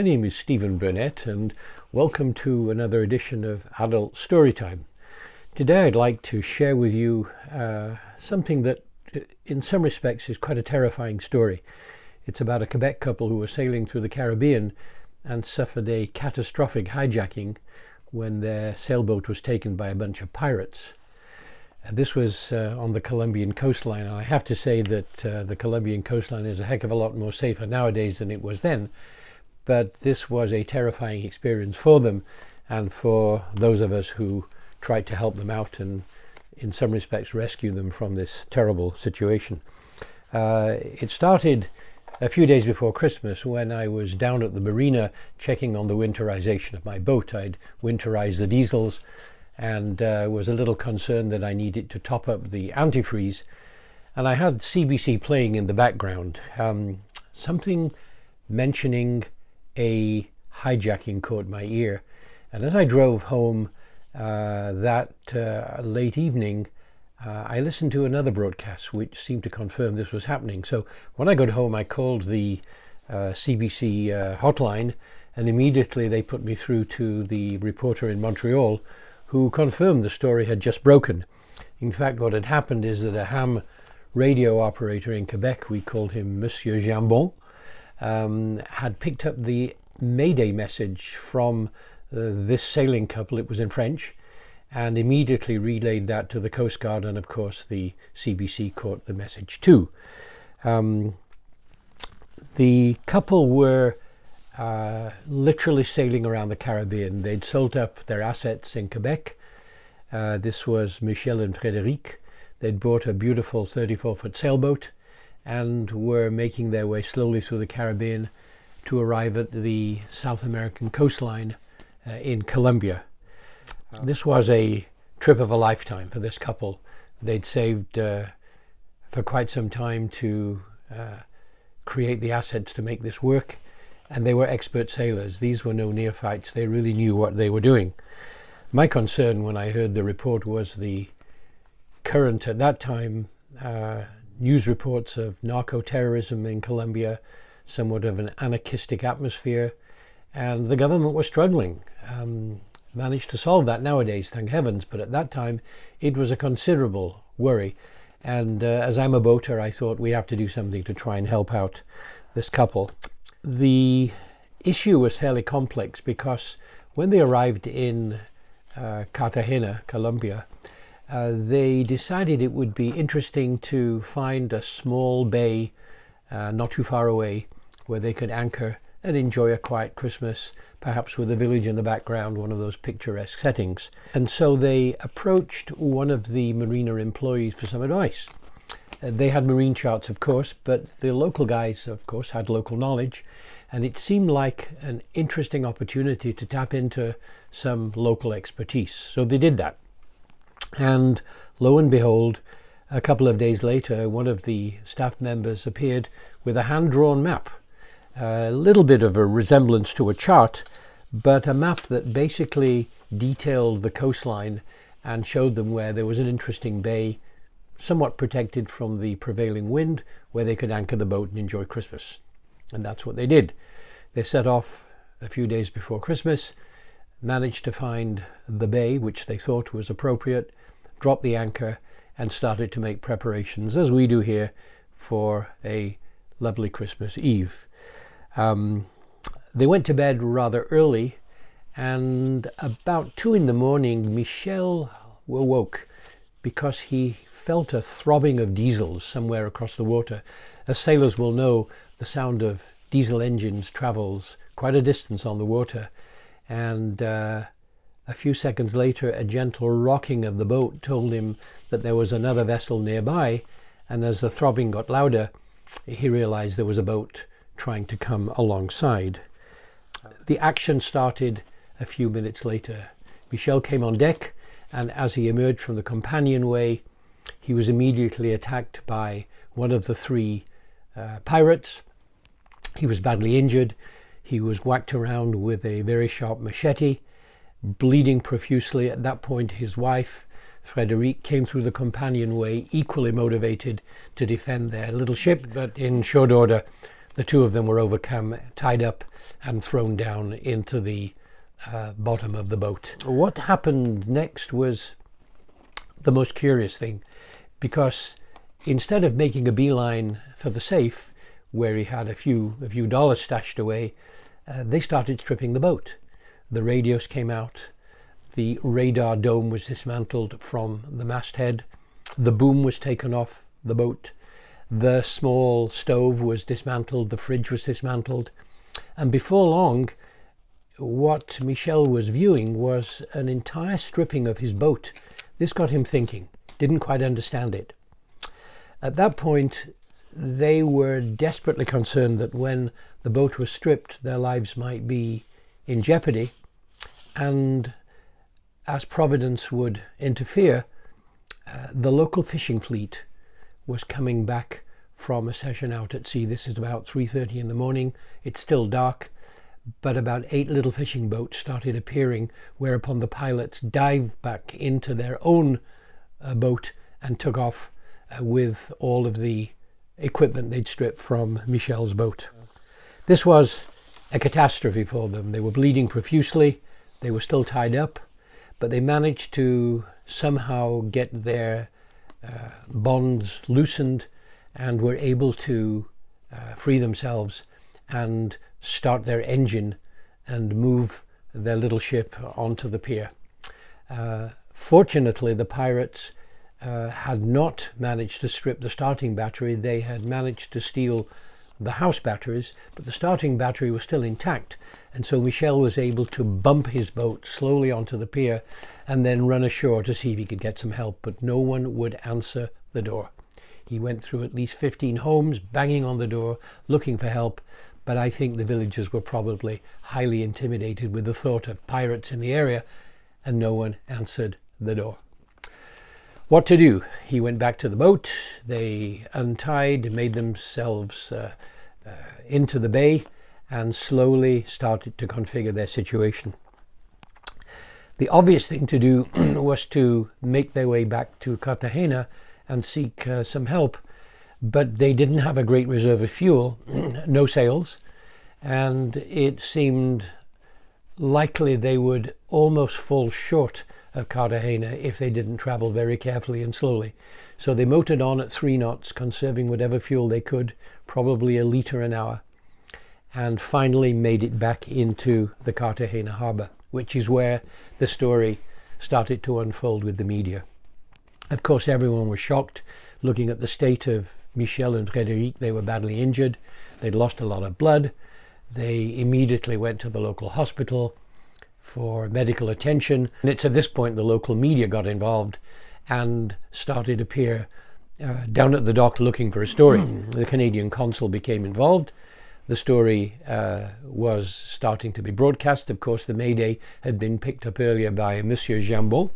name is Stephen Burnett, and welcome to another edition of Adult Storytime. Today I'd like to share with you something that in some respects is quite a terrifying story. It's about a Quebec couple who were sailing through the Caribbean and suffered a catastrophic hijacking when their sailboat was taken by a bunch of pirates. This was on the Colombian coastline, and I have to say that the Colombian coastline is a heck of a lot more safer nowadays than it was then, but this was a terrifying experience for them and for those of us who tried to help them out and in some respects rescue them from this terrible situation. It started a few days before Christmas when I was down at the marina checking on the winterization of my boat. I'd winterized the diesels and was a little concerned that I needed to top up the antifreeze, and I had CBC playing in the background. Something mentioning a hijacking caught my ear, and as I drove home that late evening, I listened to another broadcast which seemed to confirm this was happening. So when I got home, I called the CBC hotline, and immediately they put me through to the reporter in Montreal who confirmed the story had just broken. In fact, what had happened is that a ham radio operator in Quebec, we called him Monsieur Jambon, had picked up the Mayday message from this sailing couple. It was in French, and immediately relayed that to the Coast Guard, and of course the CBC caught the message too. The couple were literally sailing around the Caribbean. They'd sold up their assets in Quebec. This was Michel and Frédéric. They'd bought a beautiful 34-foot sailboat and were making their way slowly through the Caribbean to arrive at the South American coastline in Colombia. This was a trip of a lifetime for this couple. They'd saved for quite some time to create the assets to make this work, and they were expert sailors. These were no neophytes. They really knew what they were doing. My concern when I heard the report was the current, at that time, news reports of narco-terrorism in Colombia, somewhat of an anarchistic atmosphere, and the government was struggling. Managed to solve that nowadays, thank heavens, but at that time it was a considerable worry. And as I'm a boater, I thought we have to do something to try and help out this couple. The issue was fairly complex because when they arrived in Cartagena, Colombia, they decided it would be interesting to find a small bay not too far away where they could anchor and enjoy a quiet Christmas, perhaps with a village in the background, one of those picturesque settings. And so they approached one of the marina employees for some advice. They had marine charts, of course, but the local guys, of course, had local knowledge, and it seemed like an interesting opportunity to tap into some local expertise. So they did that. And lo and behold, a couple of days later, one of the staff members appeared with a hand-drawn map, a little bit of a resemblance to a chart, but a map that basically detailed the coastline and showed them where there was an interesting bay, somewhat protected from the prevailing wind, where they could anchor the boat and enjoy Christmas. And that's what they did. They set off a few days before Christmas, managed to find the bay which they thought was appropriate, dropped the anchor, and started to make preparations, as we do here, for a lovely Christmas Eve. They went to bed rather early, and about 2 a.m, Michel awoke because he felt a throbbing of diesels somewhere across the water. As sailors will know, the sound of diesel engines travels quite a distance on the water, and a few seconds later a gentle rocking of the boat told him that there was another vessel nearby, and as the throbbing got louder, he realized there was a boat trying to come alongside. The action started a few minutes later. Michel came on deck, and as he emerged from the companionway, he was immediately attacked by one of the 3 pirates. He was badly injured. He was whacked around with a very sharp machete, bleeding profusely. At that point, his wife, Frédéric, came through the companionway, equally motivated to defend their little ship, but in short order, the two of them were overcome, tied up, and thrown down into the bottom of the boat. What happened next was the most curious thing, because instead of making a beeline for the safe where he had a few dollars stashed away, they started stripping the boat. The radios came out, the radar dome was dismantled from the masthead, the boom was taken off the boat, the small stove was dismantled, the fridge was dismantled, and before long what Michel was viewing was an entire stripping of his boat. This got him thinking, didn't quite understand it. At that point, they were desperately concerned that when the boat was stripped, their lives might be in jeopardy, and as Providence would interfere, the local fishing fleet was coming back from a session out at sea. This is about 3:30 in the morning. It's still dark, but about 8 little fishing boats started appearing, whereupon the pilots dived back into their own boat and took off with all of the equipment they'd stripped from Michel's boat. This was a catastrophe for them. They were bleeding profusely, they were still tied up, but they managed to somehow get their bonds loosened and were able to free themselves and start their engine and move their little ship onto the pier. Fortunately, the pirates had not managed to strip the starting battery. They had managed to steal the house batteries, but the starting battery was still intact, and so Michel was able to bump his boat slowly onto the pier and then run ashore to see if he could get some help, but no one would answer the door. He went through at least 15 homes, banging on the door, looking for help, but I think the villagers were probably highly intimidated with the thought of pirates in the area, and no one answered the door. What to do? He went back to the boat. They untied, made themselves into the bay, and slowly started to configure their situation. The obvious thing to do was to make their way back to Cartagena and seek some help, but they didn't have a great reserve of fuel, no sails, and it seemed likely they would almost fall short of Cartagena if they didn't travel very carefully and slowly. So they motored on at 3 knots, conserving whatever fuel they could, probably a liter an hour, and finally made it back into the Cartagena harbor, which is where the story started to unfold with the media. Of course, everyone was shocked looking at the state of Michel and Frédéric. They were badly injured. They'd lost a lot of blood. They immediately went to the local hospital for medical attention. And it's at this point the local media got involved and started to appear down at the dock looking for a story. The Canadian consul became involved. The story was starting to be broadcast. Of course, the Mayday had been picked up earlier by Monsieur Jambon,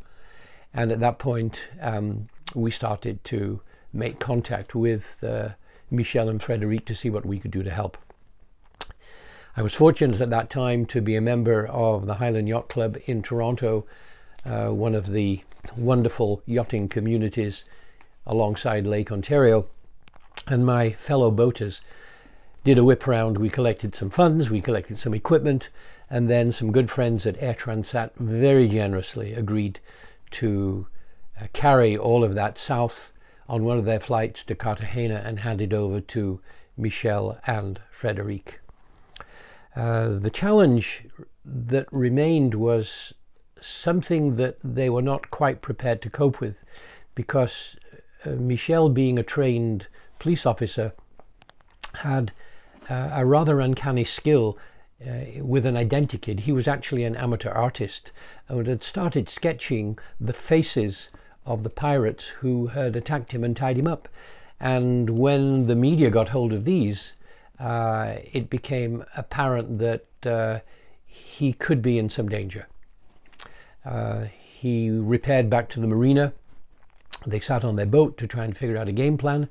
and at that point we started to make contact with Michel and Frédéric to see what we could do to help. I was fortunate at that time to be a member of the Highland Yacht Club in Toronto, one of the wonderful yachting communities alongside Lake Ontario, and my fellow boaters did a whip round. We collected some funds, we collected some equipment, and then some good friends at Air Transat very generously agreed to carry all of that south on one of their flights to Cartagena and hand it over to Michel and Frédéric. The challenge that remained was something that they were not quite prepared to cope with, because Michel, being a trained police officer, had a rather uncanny skill with an identikit. He was actually an amateur artist and had started sketching the faces of the pirates who had attacked him and tied him up. And when the media got hold of these, it became apparent that he could be in some danger. He repaired back to the marina. They sat on their boat to try and figure out a game plan.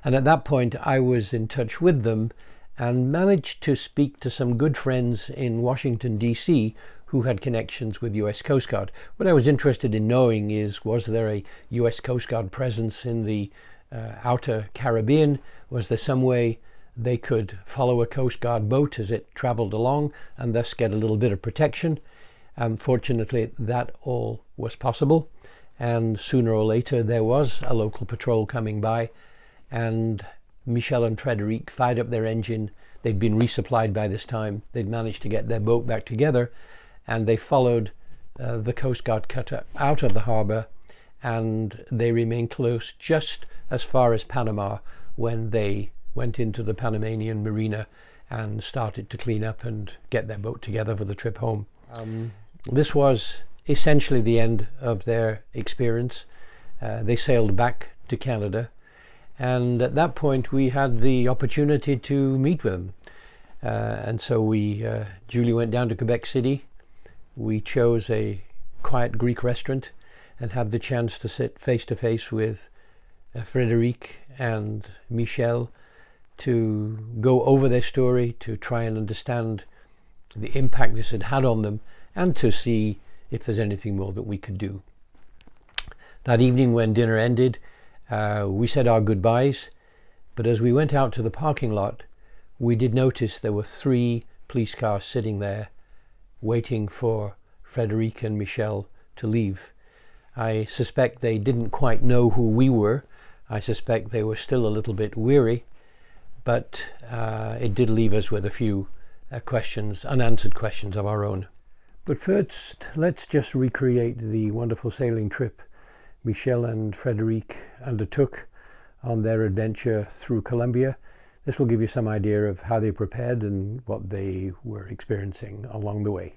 And at that point, I was in touch with them and managed to speak to some good friends in Washington, D.C., who had connections with US Coast Guard. What I was interested in knowing is, was there a US Coast Guard presence in the outer Caribbean? Was there some way they could follow a Coast Guard boat as it traveled along and thus get a little bit of protection. Fortunately, that all was possible, and sooner or later there was a local patrol coming by, and Michel and Frederic fired up their engine. They'd been resupplied by this time. They'd managed to get their boat back together, and they followed the Coast Guard cutter out of the harbour, and they remained close just as far as Panama when they went into the Panamanian marina and started to clean up and get their boat together for the trip home. This was essentially the end of their experience. They sailed back to Canada, and at that point we had the opportunity to meet with them. And so we duly went down to Quebec City. We chose a quiet Greek restaurant and had the chance to sit face to face with Frederic and Michel to go over their story, to try and understand the impact this had had on them, and to see if there's anything more that we could do. That evening when dinner ended, we said our goodbyes, but as we went out to the parking lot, we did notice there were 3 police cars sitting there waiting for Frederic and Michel to leave. I suspect they didn't quite know who we were. I suspect they were still a little bit weary, but it did leave us with a few unanswered questions of our own. But first, let's just recreate the wonderful sailing trip Michel and Frederic undertook on their adventure through Colombia. This will give you some idea of how they prepared and what they were experiencing along the way.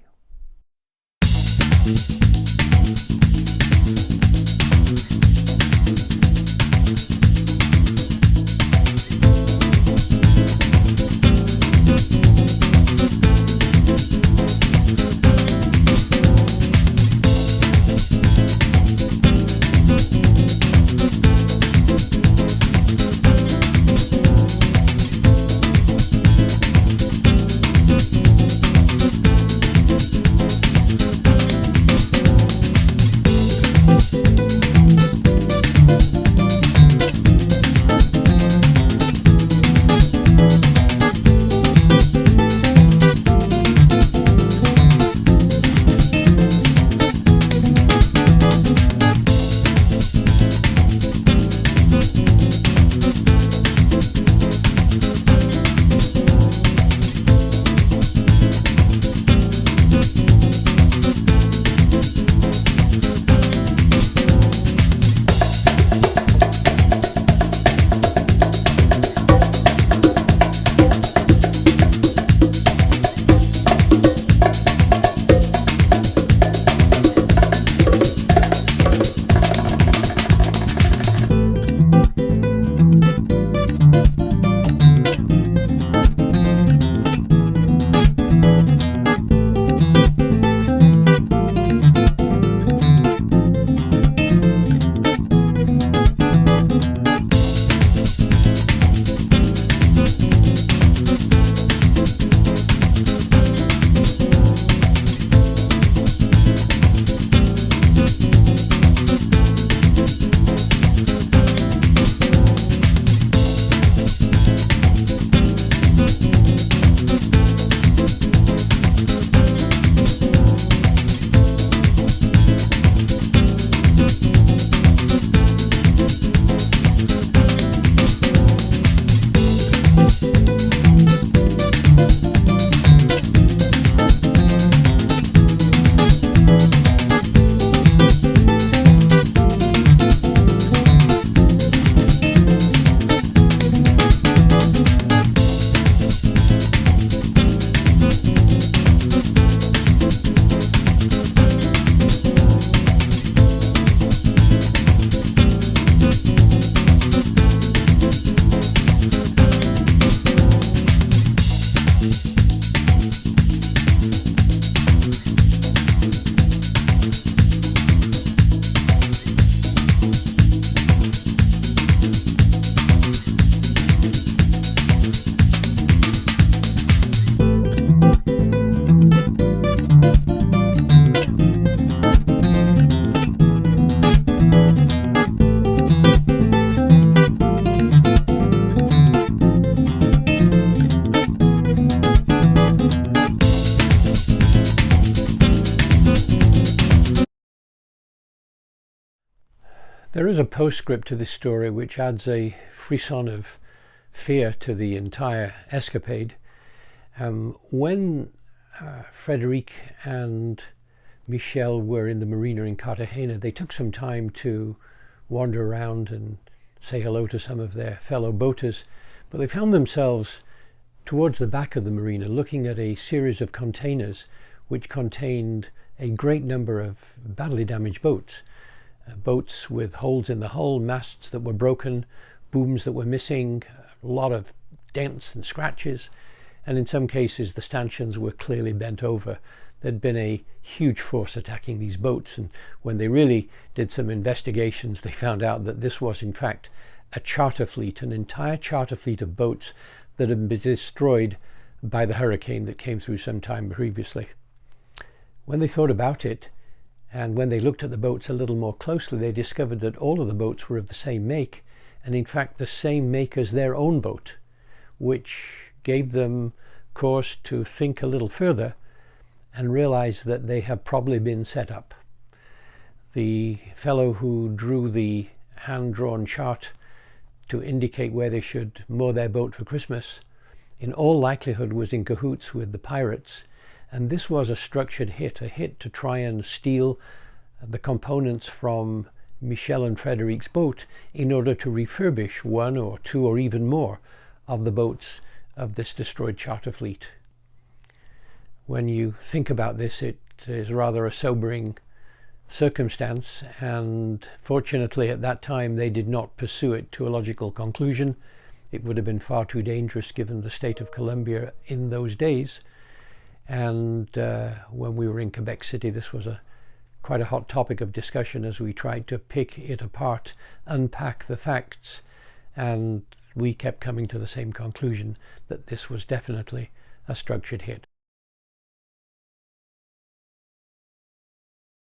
There is a postscript to this story which adds a frisson of fear to the entire escapade. When Frederic and Michel were in the marina in Cartagena, they took some time to wander around and say hello to some of their fellow boaters, but they found themselves towards the back of the marina looking at a series of containers which contained a great number of badly damaged boats. Boats with holes in the hull, masts that were broken, booms that were missing, a lot of dents and scratches, and in some cases the stanchions were clearly bent over. There'd been a huge force attacking these boats, and when they really did some investigations, they found out that this was in fact a charter fleet, an entire charter fleet of boats that had been destroyed by the hurricane that came through some time previously. When they thought about it, and when they looked at the boats a little more closely, they discovered that all of the boats were of the same make, and in fact the same make as their own boat, which gave them cause to think a little further and realize that they have probably been set up. The fellow who drew the hand-drawn chart to indicate where they should moor their boat for Christmas in all likelihood was in cahoots with the pirates, and this was a structured hit, a hit to try and steal the components from Michel and Frederic's boat in order to refurbish one or two or even more of the boats of this destroyed charter fleet. When you think about this, it is rather a sobering circumstance, and fortunately at that time they did not pursue it to a logical conclusion. It would have been far too dangerous given the state of Colombia in those days. And when we were in Quebec City, this was quite a hot topic of discussion as we tried to pick it apart, unpack the facts, and we kept coming to the same conclusion, that this was definitely a structured hit.